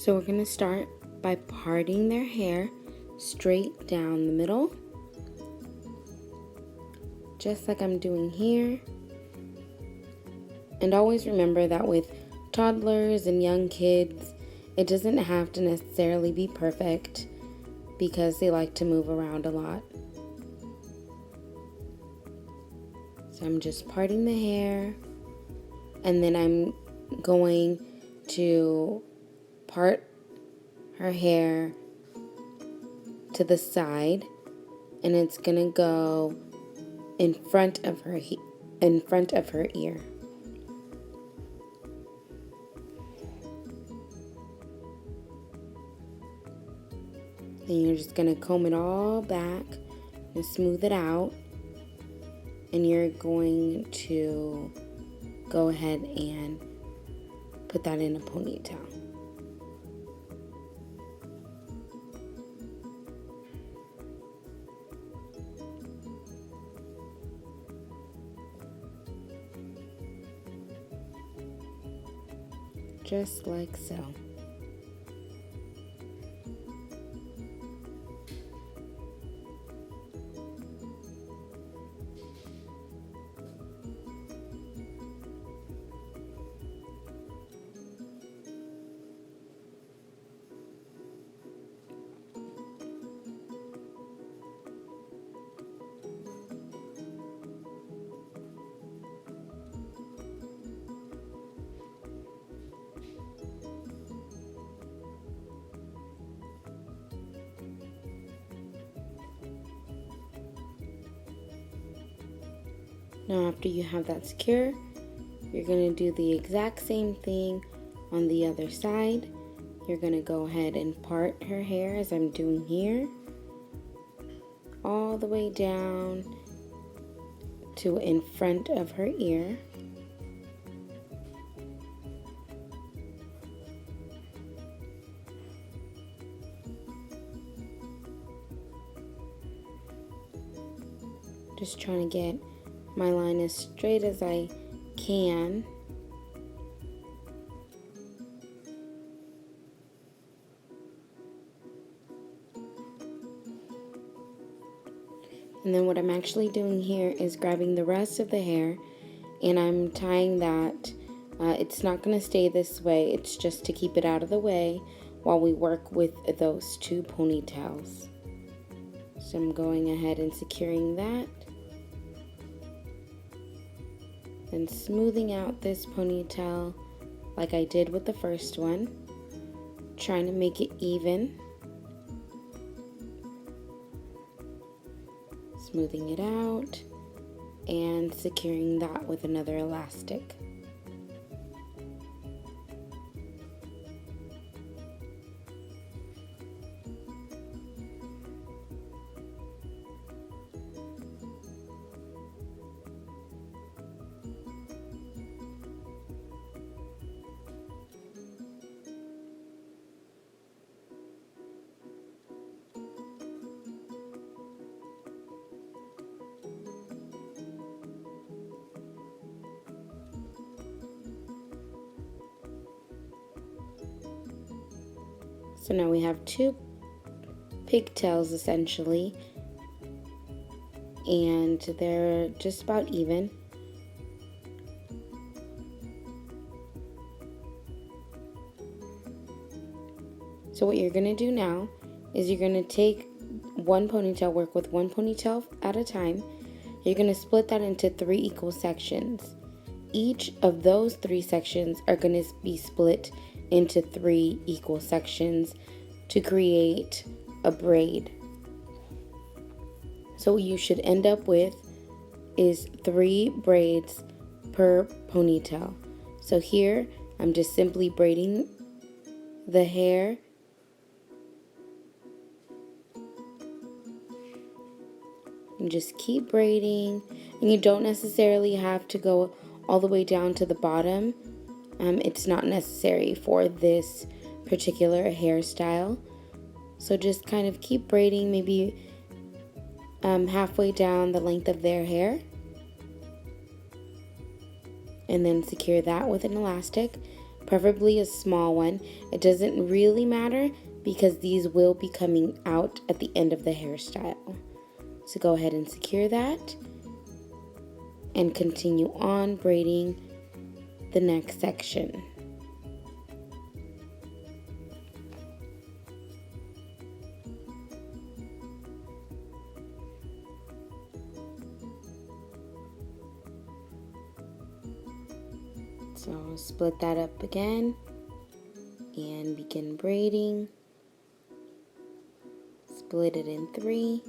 So we're going to start by parting their hair straight down the middle, just like I'm doing here. And always remember that with toddlers and young kids, it doesn't have to necessarily be perfect because they like to move around a lot. So I'm just parting the hair, and then I'm going to part her hair to the side, and it's gonna go in front of her ear. Then you're just gonna comb it all back and smooth it out, and you're going to go ahead and put that in a ponytail. Just like so. Now after you have that secure, you're going to do the exact same thing on the other side. You're going to go ahead and part her hair as I'm doing here, all the way down to in front of her ear. Just trying to get my line as straight as I can. And then what I'm actually doing here is grabbing the rest of the hair and I'm tying that. It's not going to stay this way. It's just to keep it out of the way while we work with those two ponytails. So I'm going ahead and securing that. And smoothing out this ponytail like I did with the first one, trying to make it even, smoothing it out and securing that with another elastic. So now we have two pigtails essentially, and they're just about even. So what you're going to do now is you're going to take one ponytail, work with one ponytail at a time. You're going to split that into 3 equal sections. Each of those 3 sections are going to be split into 3 equal sections to create a braid. So what you should end up with is 3 braids per ponytail. So here I'm just simply braiding the hair and just keep braiding, and you don't necessarily have to go all the way down to the bottom. It's not necessary for this particular hairstyle. So just kind of keep braiding, maybe halfway down the length of their hair, and then secure that with an elastic. preferably a small one. It doesn't really matter because these will be coming out at the end of the hairstyle. So go ahead and secure that and continue on braiding the next section. So split that up again and begin braiding. Split it in 3.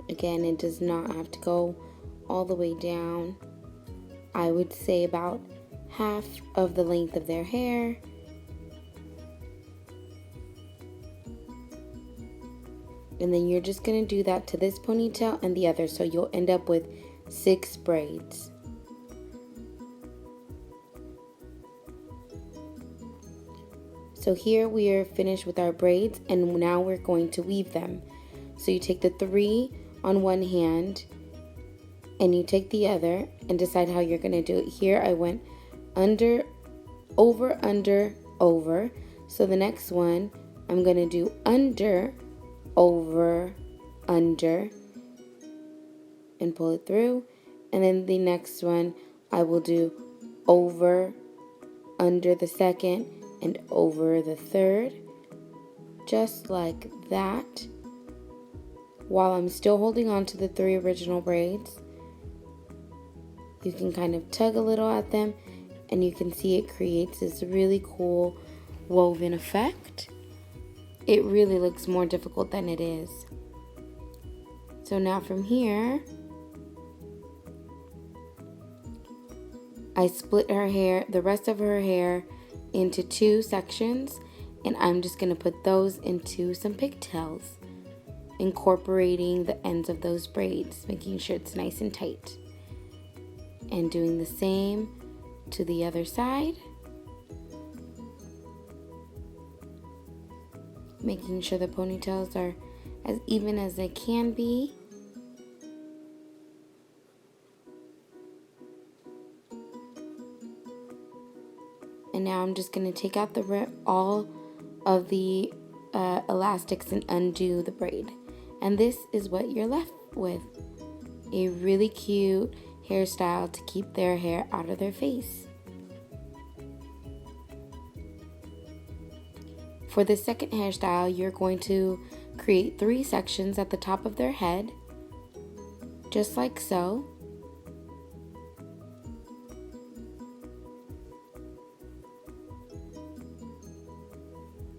Again, it does not have to go all the way down. I would say about half of the length of their hair. And then you're just going to do that to this ponytail and the other, so you'll end up with 6 braids. So here we are finished with our braids, and now we're going to weave them. So you take the 3 on one hand and you take the other and decide how you're going to do it. Here I went under, over, under, over. So the next one I'm going to do under, over, under, and pull it through. And then the next one I will do over, under the second, and over the third, just like that, while I'm still holding on to the 3 original braids. You can kind of tug a little at them and you can see it creates this really cool woven effect. It really looks more difficult than it is. So now from here, I split her hair, the rest of her hair, into 2 sections, and I'm just going to put those into some pigtails, incorporating the ends of those braids, making sure it's nice and tight. And doing the same to the other side. Making sure the ponytails are as even as they can be. And now I'm just going to take out all of the elastics and undo the braid. And this is what you're left with. A really cute hairstyle to keep their hair out of their face. For the second hairstyle, you're going to create 3 sections at the top of their head, just like so.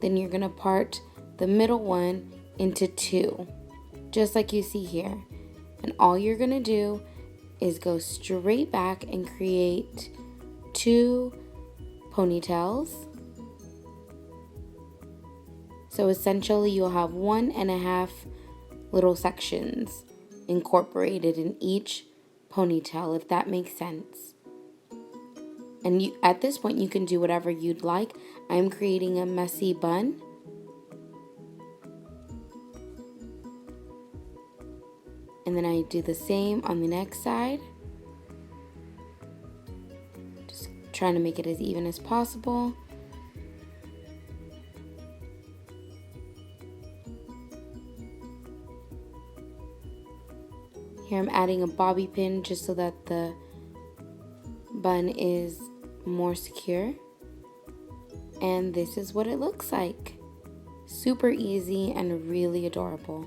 Then you're going to part the middle one into 2, just like you see here. And all you're going to do is go straight back and create 2 ponytails. So essentially you'll have 1.5 little sections incorporated in each ponytail, if that makes sense. And at this point you can do whatever you'd like. I'm creating a messy bun. And then I do the same on the next side. Just trying to make it as even as possible. Here I'm adding a bobby pin just so that the bun is more secure. And this is what it looks like. Super easy and really adorable.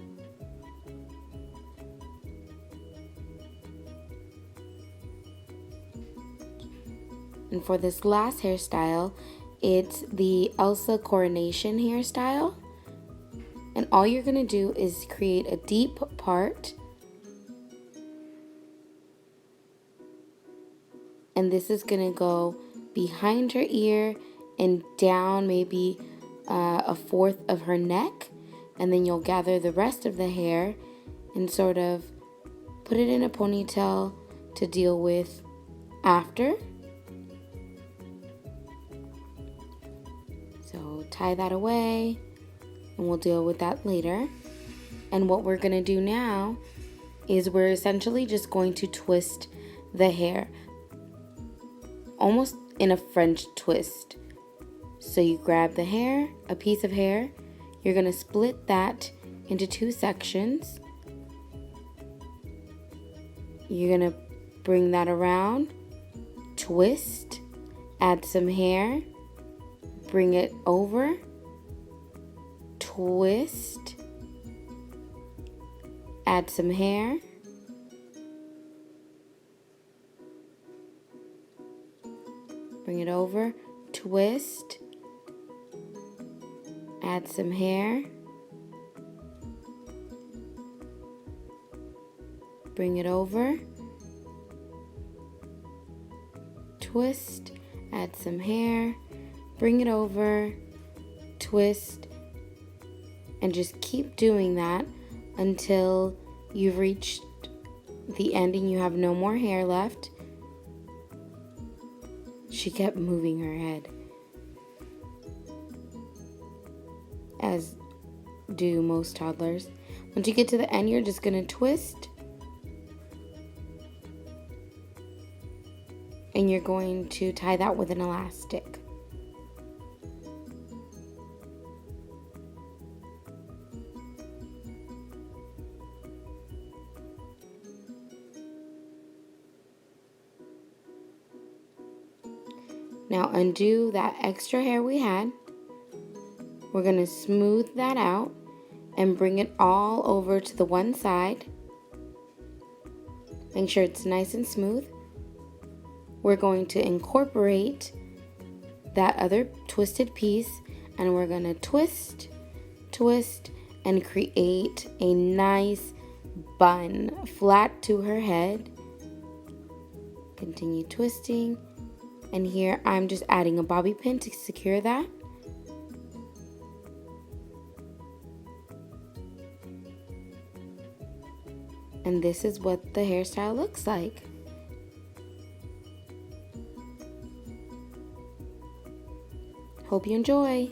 And for this last hairstyle, it's the Elsa coronation hairstyle. And all you're going to do is create a deep part. And this is going to go behind her ear and down maybe 1/4 of her neck. And then you'll gather the rest of the hair and sort of put it in a ponytail to deal with after. So tie that away and we'll deal with that later. And what we're going to do now is we're essentially just going to twist the hair, almost in a French twist. So you grab the hair, a piece of hair, you're going to split that into 2 sections. You're going to bring that around, twist, add some hair, bring it over, twist, add some hair, bring it over, twist, add some hair, bring it over, twist, add some hair, bring it over, twist, and just keep doing that until you've reached the end and you have no more hair left. She kept moving her head, as do most toddlers. Once you get to the end, you're just going to twist, and you're going to tie that with an elastic. Now undo that extra hair we had. We're going to smooth that out and bring it all over to the one side. Make sure it's nice and smooth. We're going to incorporate that other twisted piece, and we're going to twist, twist, and create a nice bun flat to her head. Continue twisting. And here I'm just adding a bobby pin to secure that. And this is what the hairstyle looks like. Hope you enjoy.